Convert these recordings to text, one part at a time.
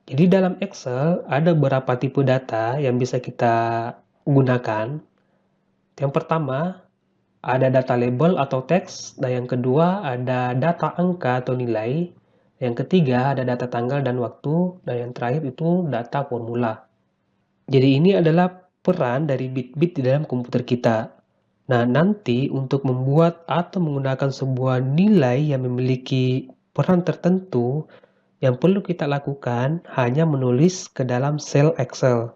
Jadi dalam Excel ada beberapa tipe data yang bisa kita gunakan. Yang pertama, ada data label atau teks, dan yang kedua ada data angka atau nilai, yang ketiga ada data tanggal dan waktu, dan yang terakhir itu data formula. Jadi ini adalah peran dari bit-bit di dalam komputer kita. Nah, nanti untuk membuat atau menggunakan sebuah nilai yang memiliki peran tertentu, yang perlu kita lakukan hanya menulis ke dalam sel Excel.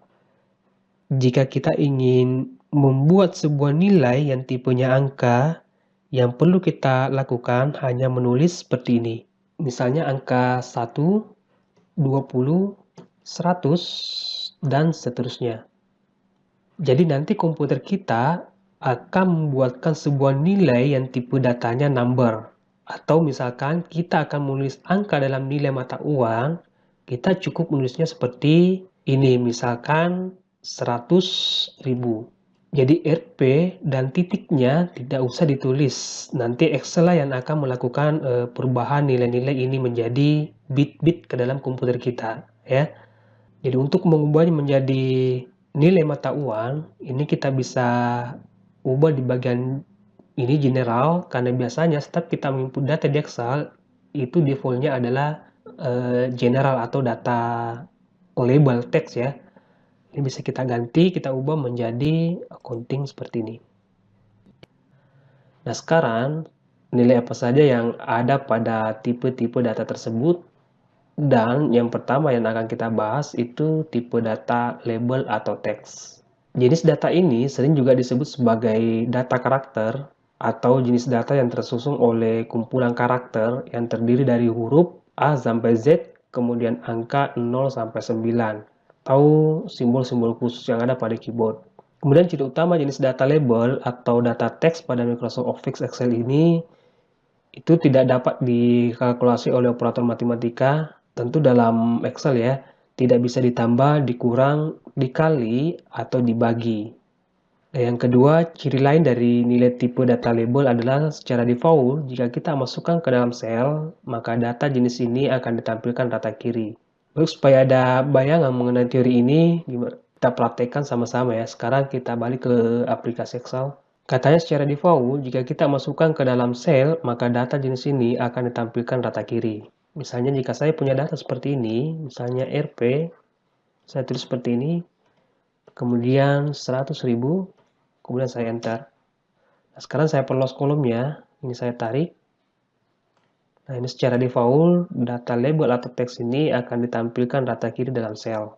Jika kita ingin membuat sebuah nilai yang tipenya angka, yang perlu kita lakukan hanya menulis seperti ini. Misalnya angka 1, 20, 100, dan seterusnya. Jadi nanti komputer kita akan membuatkan sebuah nilai yang tipe datanya number. Atau misalkan kita akan menulis angka dalam nilai mata uang, kita cukup menulisnya seperti ini, misalkan 100.000. Jadi Rp dan titiknya tidak usah ditulis. Nanti Excel lah yang akan melakukan perubahan nilai-nilai ini menjadi bit-bit ke dalam komputer kita, ya. Jadi untuk mengubahnya menjadi nilai mata uang, ini kita bisa ubah di bagian ini general, karena biasanya setiap kita menginput data di Excel, itu defaultnya adalah general atau data label teks ya. Ini bisa kita ganti, kita ubah menjadi accounting seperti ini. Nah sekarang, nilai apa saja yang ada pada tipe-tipe data tersebut. Dan yang pertama yang akan kita bahas itu tipe data label atau teks. Jenis data ini sering juga disebut sebagai data karakter atau jenis data yang tersusun oleh kumpulan karakter yang terdiri dari huruf A sampai Z, kemudian angka 0 sampai 9, atau simbol-simbol khusus yang ada pada keyboard. Kemudian ciri utama jenis data label atau data teks pada Microsoft Office Excel ini itu tidak dapat dikalkulasi oleh operator matematika, tentu dalam Excel ya, tidak bisa ditambah, dikurang, dikali, atau dibagi. Nah, yang kedua, ciri lain dari nilai tipe data label adalah secara default, jika kita masukkan ke dalam sel, maka data jenis ini akan ditampilkan rata kiri. Baik, supaya ada bayangan mengenai teori ini, kita praktekkan sama-sama ya. Sekarang kita balik ke aplikasi Excel. Katanya secara default, jika kita masukkan ke dalam sel, maka data jenis ini akan ditampilkan rata kiri. Misalnya jika saya punya data seperti ini, misalnya Rp, saya tulis seperti ini, kemudian 100.000, kemudian saya enter. Nah, sekarang saya perluas kolomnya, ini saya tarik. Nah, ini secara default, data label atau teks ini akan ditampilkan rata kiri dalam sel.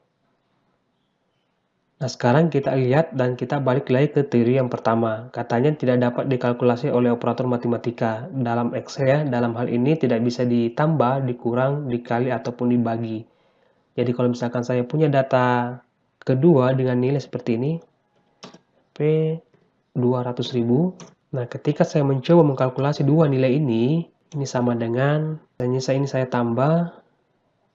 Nah, sekarang kita lihat dan kita balik lagi ke teori yang pertama. Katanya tidak dapat dikalkulasi oleh operator matematika. Dalam Excel ya, dalam hal ini tidak bisa ditambah, dikurang, dikali, ataupun dibagi. Jadi kalau misalkan saya punya data kedua dengan nilai seperti ini, P 200.000. Nah, ketika saya mencoba mengkalkulasi dua nilai ini sama dengan, ini saya tambah,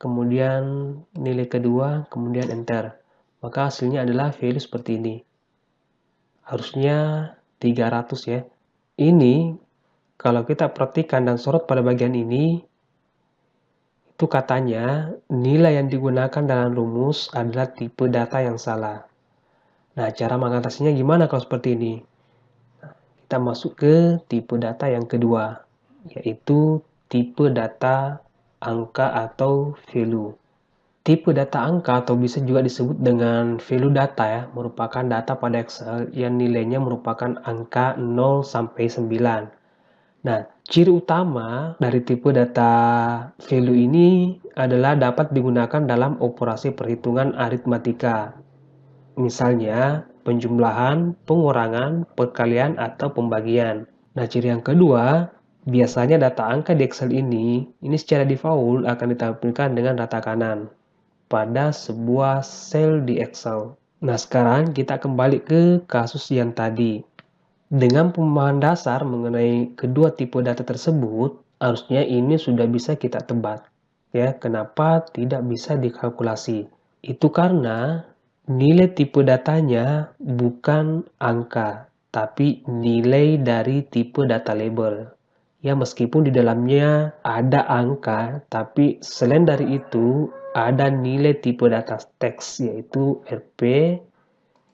kemudian nilai kedua, kemudian enter. Maka hasilnya adalah value seperti ini. Harusnya 300 ya. Ini kalau kita perhatikan dan sorot pada bagian ini, itu katanya nilai yang digunakan dalam rumus adalah tipe data yang salah. Nah, cara mengatasinya gimana kalau seperti ini? Kita masuk ke tipe data yang kedua, yaitu tipe data angka atau value. Tipe data angka atau bisa juga disebut dengan value data ya, merupakan data pada Excel yang nilainya merupakan angka 0 sampai 9. Nah, ciri utama dari tipe data value ini adalah dapat digunakan dalam operasi perhitungan aritmatika. Misalnya, penjumlahan, pengurangan, perkalian, atau pembagian. Nah, ciri yang kedua, biasanya data angka di Excel ini secara default akan ditampilkan dengan rata kanan pada sebuah sel di Excel. Nah, sekarang kita kembali ke kasus yang tadi. Dengan pemahaman dasar mengenai kedua tipe data tersebut, harusnya ini sudah bisa kita tebak. Ya, kenapa tidak bisa dikalkulasi? Itu karena nilai tipe datanya bukan angka, tapi nilai dari tipe data label. Ya, meskipun di dalamnya ada angka, tapi selain dari itu ada nilai tipe data teks, yaitu RP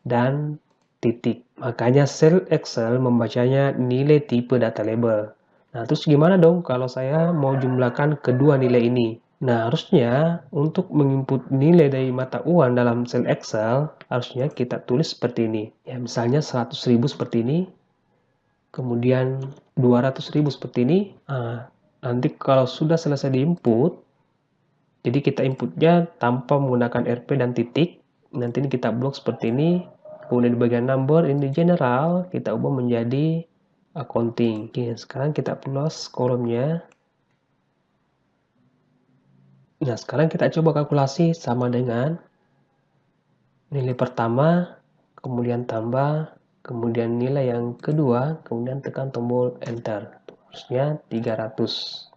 dan titik. Makanya sel Excel membacanya nilai tipe data label. Nah, terus gimana dong kalau saya mau jumlahkan kedua nilai ini? Nah, harusnya untuk menginput nilai dari mata uang dalam sel Excel, harusnya kita tulis seperti ini. Ya, misalnya 100.000 seperti ini, kemudian 200.000 seperti ini. Nah, nanti kalau sudah selesai diinput, jadi kita inputnya tanpa menggunakan RP dan titik. Nanti ini kita blok seperti ini. Kemudian di bagian number, ini general, kita ubah menjadi accounting. Oke, sekarang kita plus kolomnya. Nah, sekarang kita coba kalkulasi sama dengan nilai pertama, kemudian tambah, kemudian nilai yang kedua, kemudian tekan tombol enter. Harusnya 300.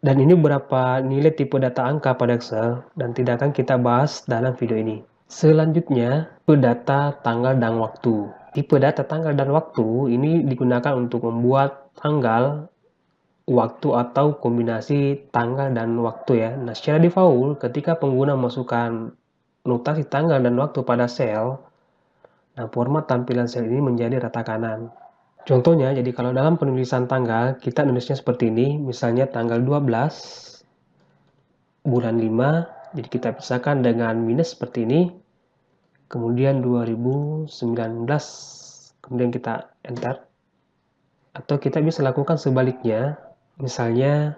Dan ini beberapa nilai tipe data angka pada Excel dan tidak akan kita bahas dalam video ini. Selanjutnya, tipe data tanggal dan waktu. Tipe data tanggal dan waktu ini digunakan untuk membuat tanggal, waktu atau kombinasi tanggal dan waktu ya. Nah, secara default ketika pengguna memasukkan notasi tanggal dan waktu pada sel, nah format tampilan sel ini menjadi rata kanan. Contohnya, jadi kalau dalam penulisan tanggal, kita nulisnya seperti ini, misalnya tanggal 12 bulan 5, jadi kita pisahkan dengan minus seperti ini, kemudian 2019, kemudian kita enter. Atau kita bisa lakukan sebaliknya, misalnya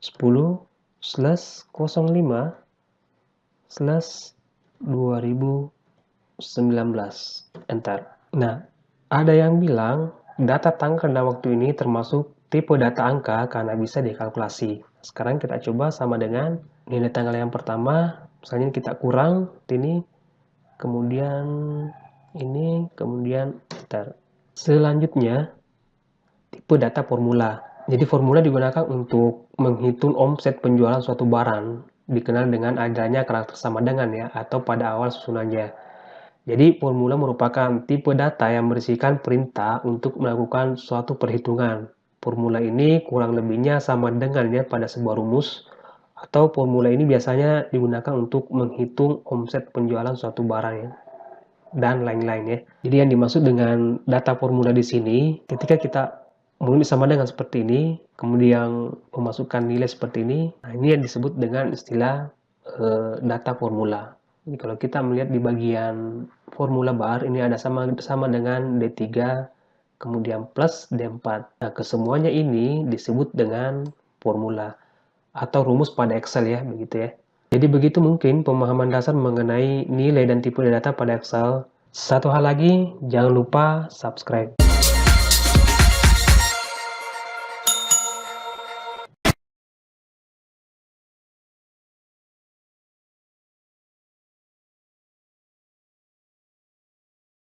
10///2019, enter. Nah, ada yang bilang data tanggal dan waktu ini termasuk tipe data angka karena bisa dikalkulasi. Sekarang kita coba sama dengan nilai tanggal yang pertama, misalnya kita kurang ini, kemudian ini, kemudian enter. Selanjutnya, tipe data formula. Jadi formula digunakan untuk menghitung omset penjualan suatu barang, dikenal dengan adanya karakter sama dengan ya, atau pada awal susunannya. Jadi formula merupakan tipe data yang berisikan perintah untuk melakukan suatu perhitungan. Formula ini kurang lebihnya sama dengan ya pada sebuah rumus, atau formula ini biasanya digunakan untuk menghitung omset penjualan suatu barang ya, dan lain-lain ya. Jadi yang dimaksud dengan data formula di sini, ketika kita menulis sama dengan seperti ini, kemudian memasukkan nilai seperti ini, nah ini yang disebut dengan istilah data formula. Jadi kalau kita melihat di bagian formula bar, ini ada sama dengan D3, kemudian plus D4. Nah, kesemuanya ini disebut dengan formula atau rumus pada Excel ya, begitu ya. Jadi begitu mungkin pemahaman dasar mengenai nilai dan tipe data pada Excel. Satu hal lagi, jangan lupa subscribe.